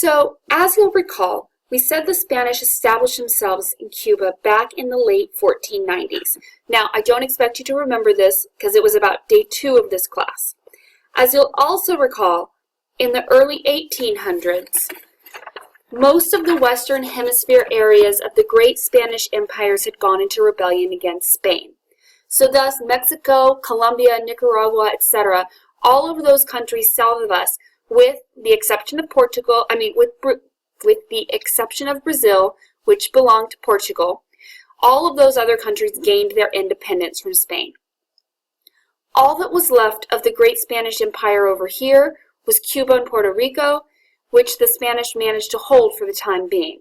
So, as you'll recall, we said the Spanish established themselves in Cuba back in the late 1490s. Now, I don't expect you to remember this because it was about day 2 of this class. As you'll also recall, in the early 1800s, most of the Western Hemisphere areas of the great Spanish empires had gone into rebellion against Spain. So thus, Mexico, Colombia, Nicaragua, etc., all of those countries south of us, with the exception of Portugal, with the exception of Brazil, which belonged to Portugal, all of those other countries gained their independence from Spain. All that was left of the great Spanish Empire over here was Cuba and Puerto Rico, which the Spanish managed to hold for the time being.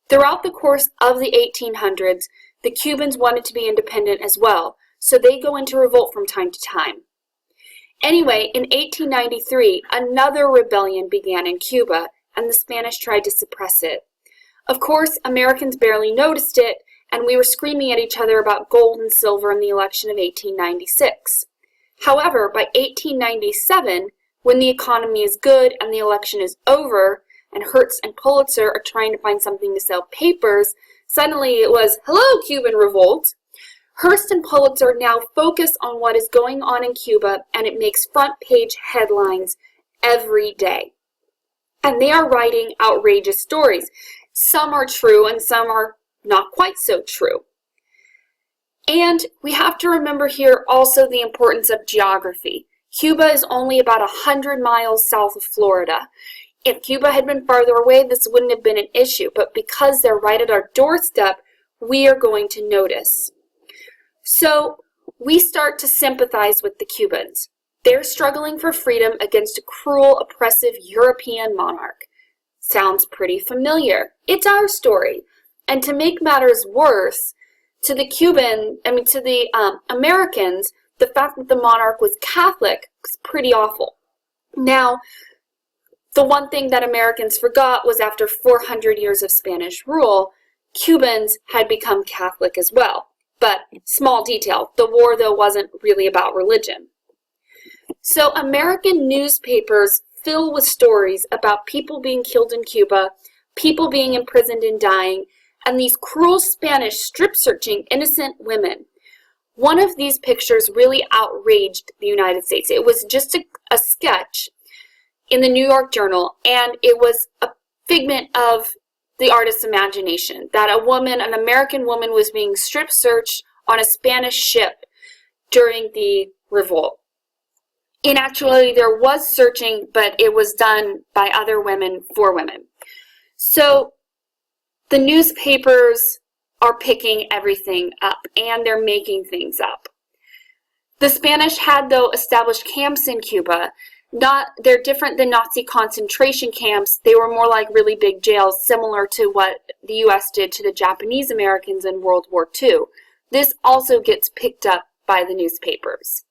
Throughout the course of the 1800s, the Cubans wanted to be independent as well, so they go into revolt from time to time. Anyway, in 1893, another rebellion began in Cuba, and the Spanish tried to suppress it. Of course, Americans barely noticed it, and we were screaming at each other about gold and silver in the election of 1896. However, by 1897, when the economy is good and the election is over, and Hertz and Pulitzer are trying to find something to sell papers, suddenly it was, "Hello, Cuban revolt." Hearst and Pulitzer now focus on what is going on in Cuba, and it makes front-page headlines every day. And they are writing outrageous stories. Some are true and some are not quite so true. And we have to remember here also the importance of geography. Cuba is only about 100 miles south of Florida. If Cuba had been farther away, this wouldn't have been an issue, but because they're right at our doorstep, we are going to notice. So we start to sympathize with the Cubans. They're struggling for freedom against a cruel, oppressive European monarch. Sounds pretty familiar. It's our story. And to make matters worse, to the Americans, the fact that the monarch was Catholic was pretty awful. Now, the one thing that Americans forgot was after 400 years of Spanish rule, Cubans had become Catholic as well. But small detail, the war, though, wasn't really about religion. So American newspapers fill with stories about people being killed in Cuba, people being imprisoned and dying, and these cruel Spanish strip-searching innocent women. One of these pictures really outraged the United States. It was just a sketch in the New York Journal, and it was a figment of the artist's imagination, that an American woman was being strip-searched on a Spanish ship during the revolt. In actuality, there was searching, but it was done by other women for women. So the newspapers are picking everything up, and they're making things up. The Spanish had, though, established camps in Cuba. They're different than Nazi concentration camps. They were more like really big jails, similar to what the U.S. did to the Japanese Americans in World War II. This also gets picked up by the newspapers.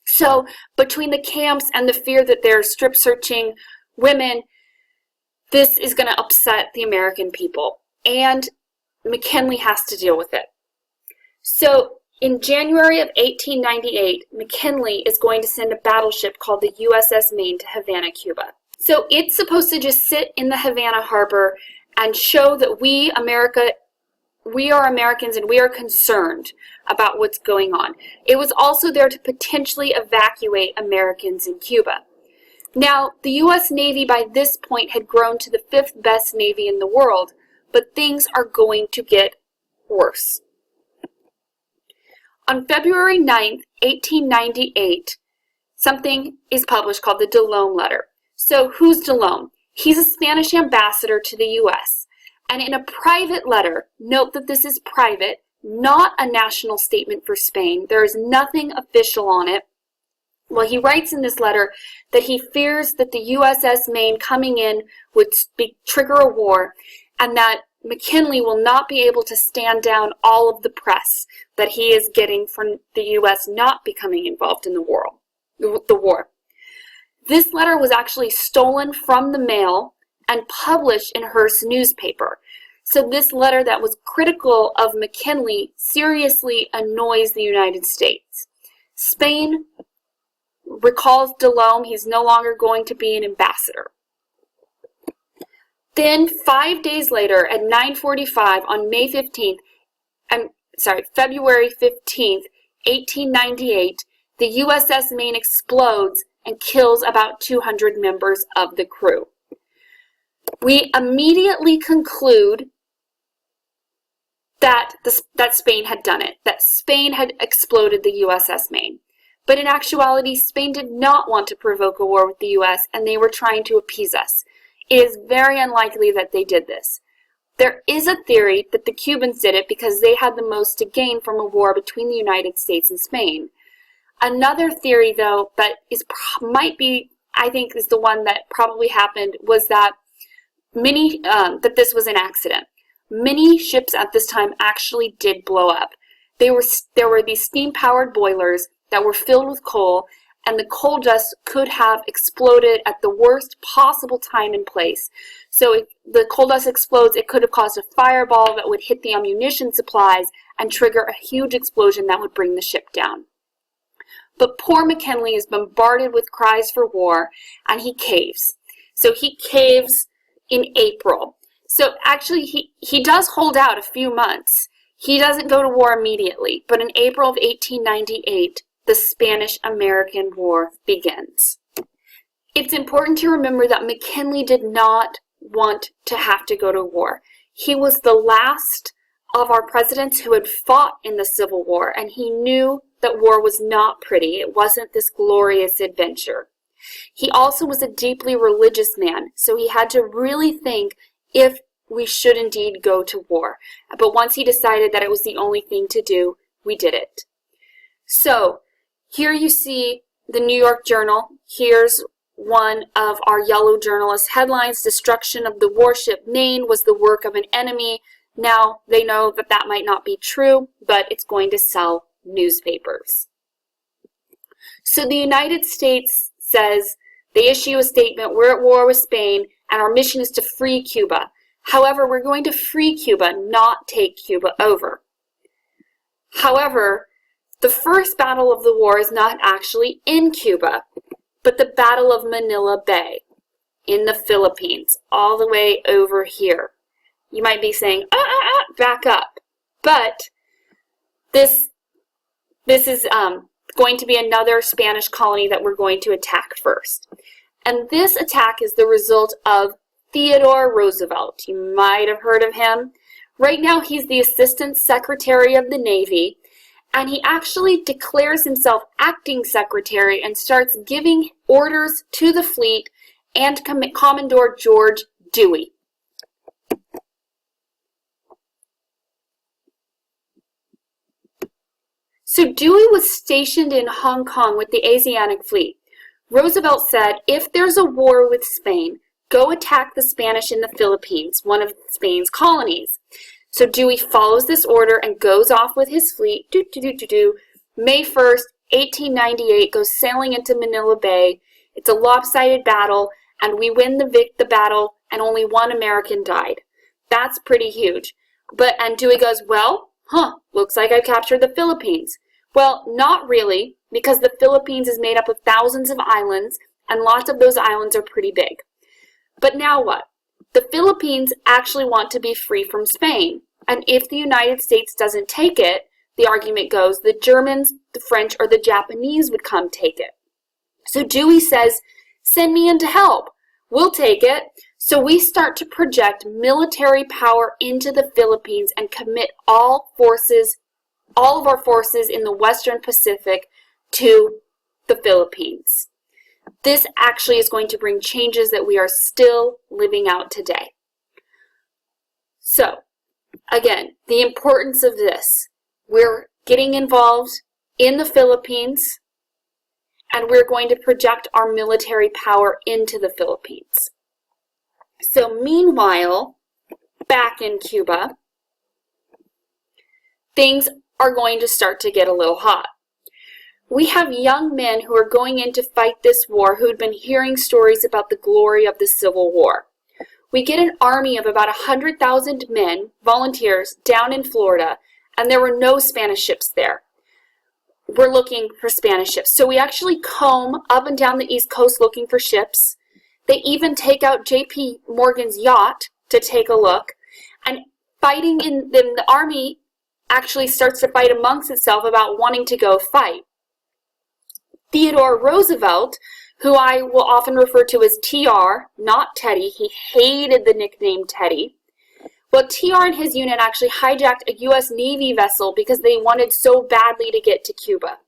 So between the camps and the fear that they're strip-searching women, this is going to upset the American people, and McKinley has to deal with it. So in January of 1898, McKinley is going to send a battleship called the USS Maine to Havana, Cuba. So it's supposed to just sit in the Havana harbor and show that we are Americans and we are concerned about what's going on. It was also there to potentially evacuate Americans in Cuba. Now, the U.S. Navy by this point had grown to the 5th best Navy in the world, but things are going to get worse. On February 9th, 1898, something is published called the Delome Letter. So who's Delome? He's a Spanish ambassador to the U.S. And in a private letter, note that this is private, not a national statement for Spain. There is nothing official on it. Well, he writes in this letter that he fears that the USS Maine coming in would trigger a war, and that McKinley will not be able to stand down all of the press that he is getting from the U.S. not becoming involved in the war. This letter was actually stolen from the mail and published in Hearst's newspaper. So this letter that was critical of McKinley seriously annoys the United States. Spain recalls Delome. He's no longer going to be an ambassador. Then 5 days later at 9:45 on February 15th, 1898, the USS Maine explodes and kills about 200 members of the crew. We immediately conclude that Spain had done it, that Spain had exploded the USS Maine. But in actuality, Spain did not want to provoke a war with the US, and they were trying to appease us. It is very unlikely that they did this. There is a theory that the Cubans did it because they had the most to gain from a war between the United States and Spain. Another theory, though, that I think is the one that probably happened, was that this was an accident. Many ships at this time actually did blow up. There were these steam-powered boilers that were filled with coal, and the coal dust could have exploded at the worst possible time and place. So if the coal dust explodes, it could have caused a fireball that would hit the ammunition supplies and trigger a huge explosion that would bring the ship down. But poor McKinley is bombarded with cries for war, and he caves. So he caves in April. So actually, he does hold out a few months. He doesn't go to war immediately, but in April of 1898, the Spanish-American War begins. It's important to remember that McKinley did not want to have to go to war. He was the last of our presidents who had fought in the Civil War, and he knew that war was not pretty. It wasn't this glorious adventure. He also was a deeply religious man, so he had to really think if we should indeed go to war. But once he decided that it was the only thing to do, we did it. So, here you see the New York Journal. Here's one of our yellow journalist headlines: "Destruction of the warship Maine was the work of an enemy." Now, they know that that might not be true, but it's going to sell newspapers. So the United States says, they issue a statement, "We're at war with Spain, and our mission is to free Cuba. However, we're going to free Cuba, not take Cuba over." However, the first battle of the war is not actually in Cuba, but the Battle of Manila Bay in the Philippines, all the way over here. You might be saying, back up. But this is going to be another Spanish colony that we're going to attack first. And this attack is the result of Theodore Roosevelt. You might have heard of him. Right now, he's the Assistant Secretary of the Navy, and he actually declares himself acting secretary and starts giving orders to the fleet and Commodore George Dewey. So Dewey was stationed in Hong Kong with the Asiatic Fleet. Roosevelt said, if there's a war with Spain, go attack the Spanish in the Philippines, one of Spain's colonies. So Dewey follows this order and goes off with his fleet. May 1st, 1898, goes sailing into Manila Bay. It's a lopsided battle, and we win the battle, and only one American died. That's pretty huge. And Dewey goes, looks like I captured the Philippines. Well, not really, because the Philippines is made up of thousands of islands, and lots of those islands are pretty big. But now what? The Philippines actually want to be free from Spain, and if the United States doesn't take it, the argument goes, the Germans, the French, or the Japanese would come take it. So Dewey says, send me in to help. We'll take it. So we start to project military power into the Philippines and commit all of our forces in the Western Pacific to the Philippines. This actually is going to bring changes that we are still living out today. So, again, the importance of this. We're getting involved in the Philippines, and we're going to project our military power into the Philippines. So, meanwhile, back in Cuba, things are going to start to get a little hot. We have young men who are going in to fight this war who had been hearing stories about the glory of the Civil War. We get an army of about 100,000 men, volunteers, down in Florida, and there were no Spanish ships there. We're looking for Spanish ships. So we actually comb up and down the East Coast looking for ships. They even take out J.P. Morgan's yacht to take a look. And fighting in the army actually starts to fight amongst itself about wanting to go fight. Theodore Roosevelt, who I will often refer to as TR, not Teddy. He hated the nickname Teddy. Well, TR and his unit actually hijacked a U.S. Navy vessel because they wanted so badly to get to Cuba.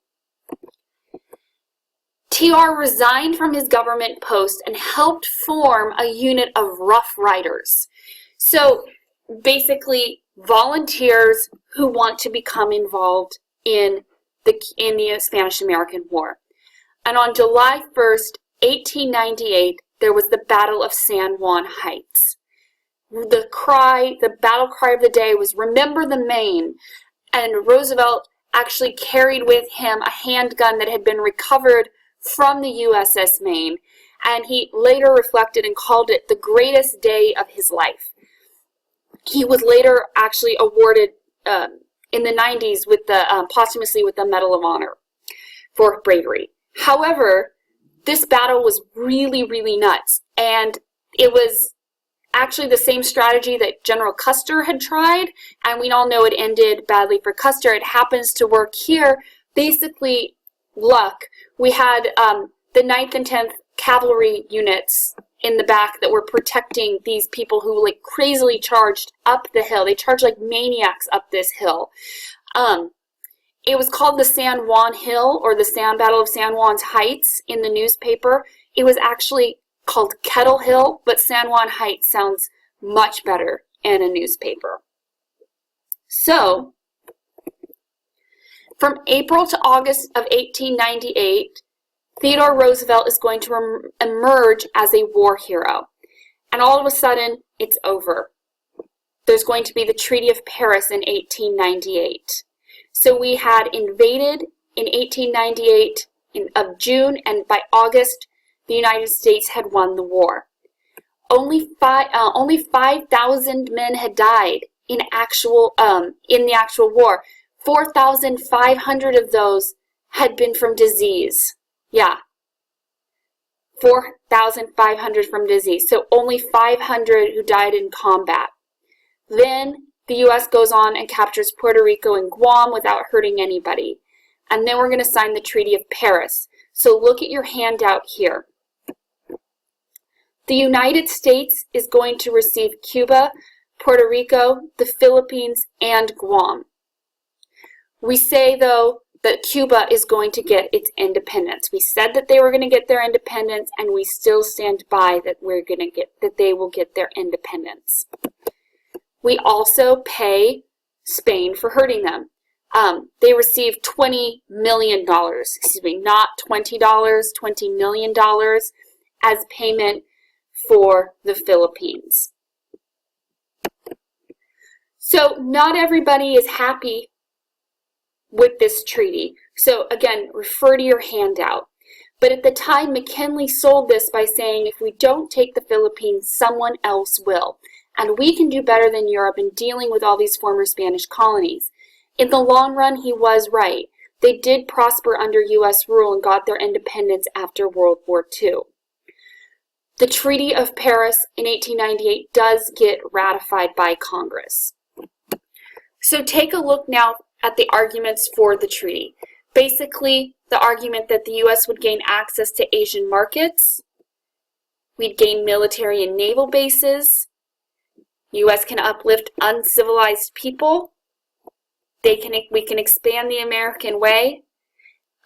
TR resigned from his government post and helped form a unit of Rough Riders. So basically volunteers who want to become involved in the Spanish-American War. And on July 1st, 1898, there was the Battle of San Juan Heights. The battle cry of the day was "Remember the Maine," and Roosevelt actually carried with him a handgun that had been recovered from the USS Maine, and he later reflected and called it the greatest day of his life. He was later actually awarded in the 90s with posthumously with the Medal of Honor for bravery. However, this battle was really, really nuts, and it was actually the same strategy that General Custer had tried, and we all know it ended badly for Custer. It happens to work here. Basically, luck. We had the 9th and 10th Cavalry units in the back that were protecting these people who like crazily charged up the hill. They charged like maniacs up this hill. It was called the San Juan Hill, or the Battle of San Juan's Heights in the newspaper. It was actually called Kettle Hill, but San Juan Heights sounds much better in a newspaper. So, from April to August of 1898, Theodore Roosevelt is going to emerge as a war hero. And all of a sudden, it's over. There's going to be the Treaty of Paris in 1898. So we had invaded in 1898 of June, and by August, the United States had won the war. Only 5,000 men had died in the actual war. 4,500 of those had been from disease. Yeah, 4,500 from disease. So only 500 who died in combat. Then the U.S. goes on and captures Puerto Rico and Guam without hurting anybody. And then we're going to sign the Treaty of Paris. So look at your handout here. The United States is going to receive Cuba, Puerto Rico, the Philippines, and Guam. We say, though, that Cuba is going to get its independence. We said that they were going to get their independence, and we still stand by that they will get their independence. We also pay Spain for hurting them. They receive $20 million, not $20, $20 million as payment for the Philippines. So not everybody is happy with this treaty. So again, refer to your handout. But at the time, McKinley sold this by saying, if we don't take the Philippines, someone else will. And we can do better than Europe in dealing with all these former Spanish colonies. In the long run, he was right. They did prosper under U.S. rule and got their independence after World War II. The Treaty of Paris in 1898 does get ratified by Congress. So take a look now at the arguments for the treaty. Basically, the argument that the U.S. would gain access to Asian markets, we'd gain military and naval bases, U.S. can uplift uncivilized people, we can expand the American way,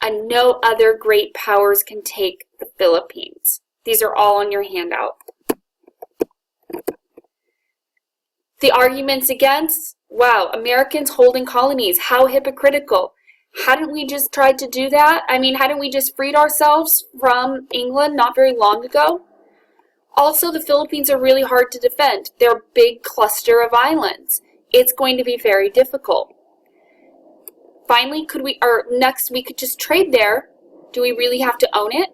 and no other great powers can take the Philippines. These are all on your handout. The arguments against, wow, Americans holding colonies, how hypocritical. Hadn't we just tried to do that? I mean, hadn't we just freed ourselves from England not very long ago? Also, the Philippines are really hard to defend. They're a big cluster of islands. It's going to be very difficult. Finally, next we could just trade there. Do we really have to own it?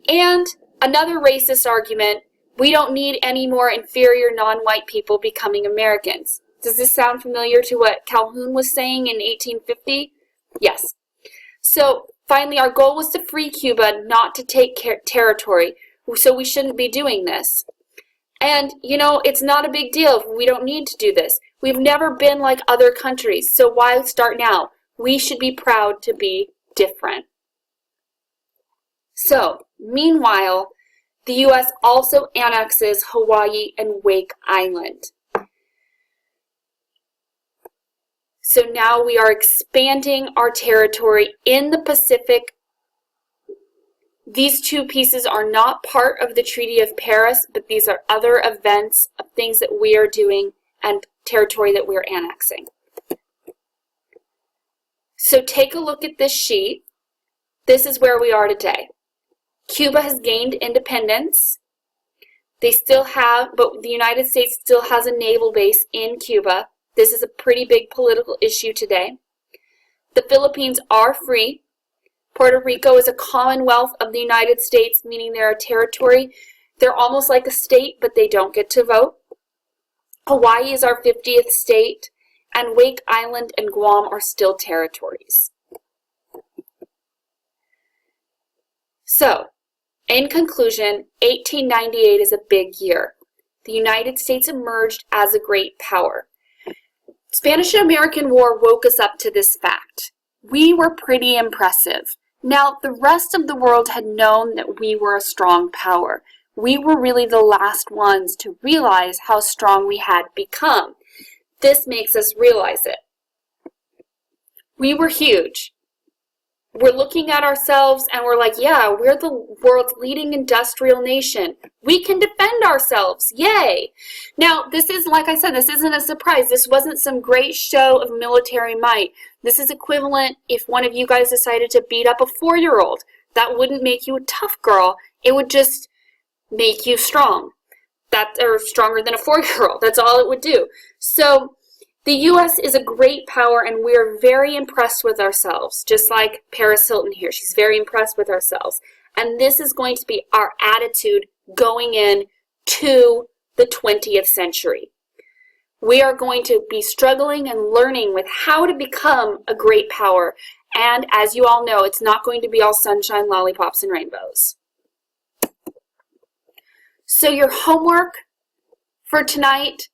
And another racist argument, we don't need any more inferior non-white people becoming Americans. Does this sound familiar to what Calhoun was saying in 1850? Yes. So finally, our goal was to free Cuba, not to take territory. so we shouldn't be doing this. And, you know, it's not a big deal if we don't need to do this. We've never been like other countries, so why start now? We should be proud to be different. So, meanwhile, the U.S. also annexes Hawaii and Wake Island. So now we are expanding our territory in the Pacific. These two pieces are not part of the Treaty of Paris, but these are other events of things that we are doing and territory that we're annexing. So take a look at this sheet. This is where we are today. Cuba has gained independence. They still have, but the United States still has a naval base in Cuba. This is a pretty big political issue today. The Philippines are free. Puerto Rico is a commonwealth of the United States, meaning they're a territory. They're almost like a state, but they don't get to vote. Hawaii is our 50th state, and Wake Island and Guam are still territories. So, in conclusion, 1898 is a big year. The United States emerged as a great power. Spanish-American War woke us up to this fact. We were pretty impressive. Now, the rest of the world had known that we were a strong power. We were really the last ones to realize how strong we had become. This makes us realize it. We were huge. We're looking at ourselves and we're like, yeah, we're the world's leading industrial nation. We can defend ourselves. Yay! Now, this is, like I said, this isn't a surprise. This wasn't some great show of military might. This is equivalent if one of you guys decided to beat up a 4-year-old. That wouldn't make you a tough girl. It would just make you strong. Or stronger than a 4-year-old. That's all it would do. So, the U.S. is a great power, and we are very impressed with ourselves, just like Paris Hilton here. She's very impressed with ourselves. And this is going to be our attitude going in to the 20th century. We are going to be struggling and learning with how to become a great power. And as you all know, it's not going to be all sunshine, lollipops, and rainbows. So your homework for tonight,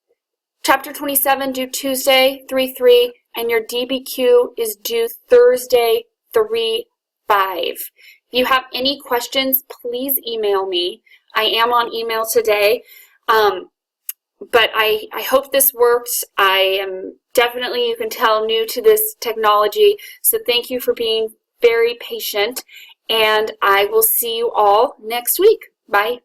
Chapter 27 due Tuesday, 3-3, and your DBQ is due Thursday, 3-5. If you have any questions, please email me. I am on email today, but I hope this works. I am definitely, you can tell, new to this technology, so thank you for being very patient, and I will see you all next week. Bye.